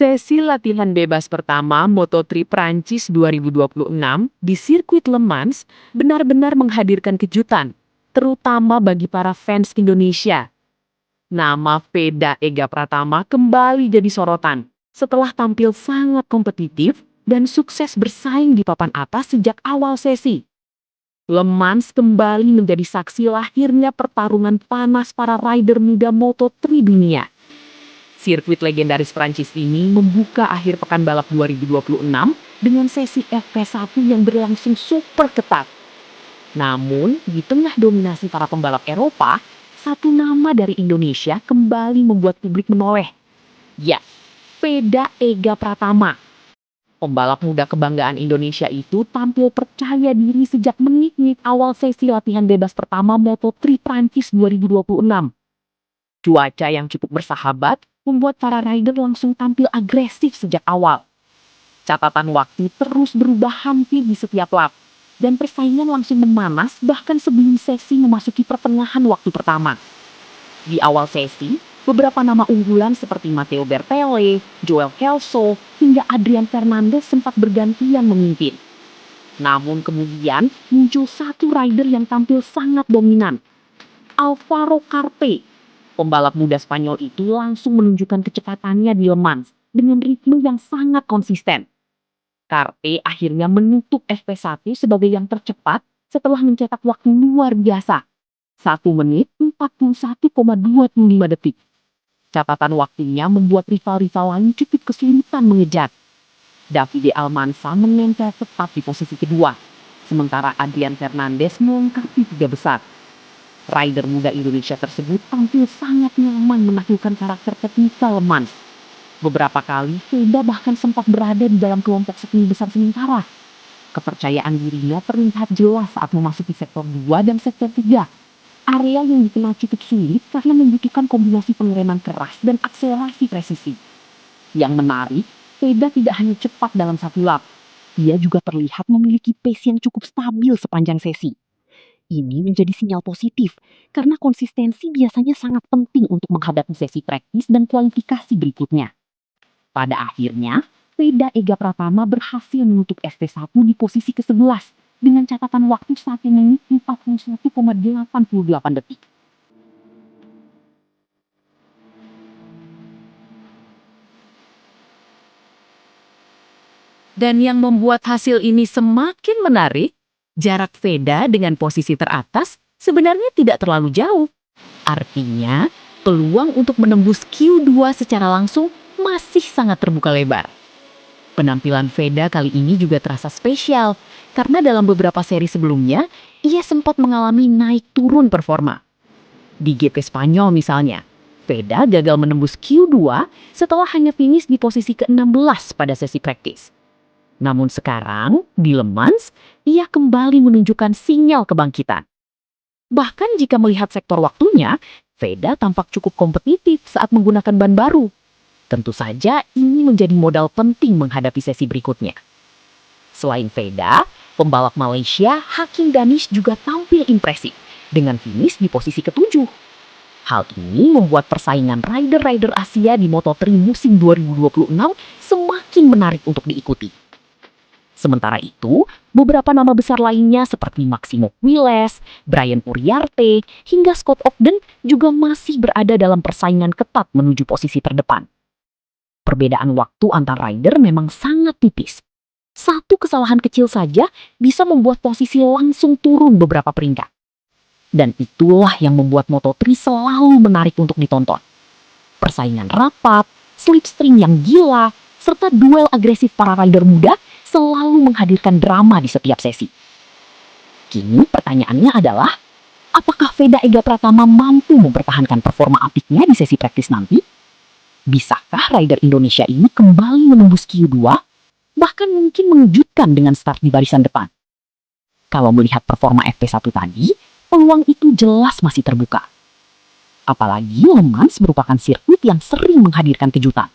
Sesi latihan bebas pertama Moto3 Prancis 2026 di sirkuit Le Mans benar-benar menghadirkan kejutan, terutama bagi para fans Indonesia. Nama Veda Ega Pratama kembali jadi sorotan setelah tampil sangat kompetitif dan sukses bersaing di papan atas sejak awal sesi. Le Mans kembali menjadi saksi lahirnya pertarungan panas para rider muda Moto3 dunia. Sirkuit legendaris Prancis ini membuka akhir pekan balap 2026 dengan sesi FP1 yang berlangsung super ketat. Namun, di tengah dominasi para pembalap Eropa, satu nama dari Indonesia kembali membuat publik menoleh. Ya, Veda Ega Pratama. Pembalap muda kebanggaan Indonesia itu tampil percaya diri sejak menit-menit awal sesi latihan bebas pertama Moto3 Prancis 2026. Cuaca yang cukup bersahabat membuat para rider langsung tampil agresif sejak awal. Catatan waktu terus berubah hampir di setiap lap, dan persaingan langsung memanas bahkan sebelum sesi memasuki pertengahan waktu pertama. Di awal sesi, beberapa nama unggulan seperti Matteo Bertele, Joel Kelso, hingga Adrian Fernandez sempat bergantian memimpin. Namun kemudian muncul satu rider yang tampil sangat dominan, Alvaro Carpe. Pembalap muda Spanyol itu langsung menunjukkan kecepatannya di Le Mans dengan ritme yang sangat konsisten. Carpe akhirnya menutup FP1 sebagai yang tercepat setelah mencetak waktu luar biasa. 1 menit 41,25 detik. Catatan waktunya membuat rival-rival lain cukup kesulitan mengejar. Davide Almanza menempel tepat di posisi kedua, sementara Adrian Fernandez melengkapi 3 besar. Rider muda Indonesia tersebut tampil sangat nyaman menaklukkan karakter teknikal Le Mans. Beberapa kali, Veda bahkan sempat berada di dalam kelompok 10 besar sementara. Kepercayaan dirinya terlihat jelas saat memasuki sektor 2 dan sektor 3. Area yang dikenal cukup sulit karena membutuhkan kombinasi pengereman keras dan akselerasi presisi. Yang menarik, Veda tidak hanya cepat dalam satu lap. Dia juga terlihat memiliki pace yang cukup stabil sepanjang sesi. Ini menjadi sinyal positif, karena konsistensi biasanya sangat penting untuk menghadapi sesi praktis dan kualifikasi berikutnya. Pada akhirnya, Veda Ega Pratama berhasil menutup FP1 di posisi ke-11 dengan catatan waktu 1 menit 41,88 detik. Dan yang membuat hasil ini semakin menarik, jarak Veda dengan posisi teratas sebenarnya tidak terlalu jauh. Artinya, peluang untuk menembus Q2 secara langsung masih sangat terbuka lebar. Penampilan Veda kali ini juga terasa spesial, karena dalam beberapa seri sebelumnya, ia sempat mengalami naik turun performa. Di GP Spanyol misalnya, Veda gagal menembus Q2 setelah hanya finish di posisi ke-16 pada sesi praktis. Namun sekarang, di Le Mans, ia kembali menunjukkan sinyal kebangkitan. Bahkan jika melihat sektor waktunya, Veda tampak cukup kompetitif saat menggunakan ban baru. Tentu saja ini menjadi modal penting menghadapi sesi berikutnya. Selain Veda, pembalap Malaysia Hakim Danish juga tampil impresif dengan finish di posisi ke-7. Hal ini membuat persaingan rider-rider Asia di Moto3 musim 2026 semakin menarik untuk diikuti. Sementara itu, beberapa nama besar lainnya seperti Maximo Quiles, Brian Uriarte, hingga Scott Ogden juga masih berada dalam persaingan ketat menuju posisi terdepan. Perbedaan waktu antar rider memang sangat tipis. Satu kesalahan kecil saja bisa membuat posisi langsung turun beberapa peringkat. Dan itulah yang membuat Moto3 selalu menarik untuk ditonton. Persaingan rapat, slipstream yang gila, serta duel agresif para rider muda selalu menghadirkan drama di setiap sesi. Kini pertanyaannya adalah, apakah Veda Ega Pratama mampu mempertahankan performa apiknya di sesi praktis nanti? Bisakah rider Indonesia ini kembali menembus Q2? Bahkan mungkin mengejutkan dengan start di barisan depan. Kalau melihat performa FP1 tadi, peluang itu jelas masih terbuka. Apalagi Le Mans merupakan sirkuit yang sering menghadirkan kejutan.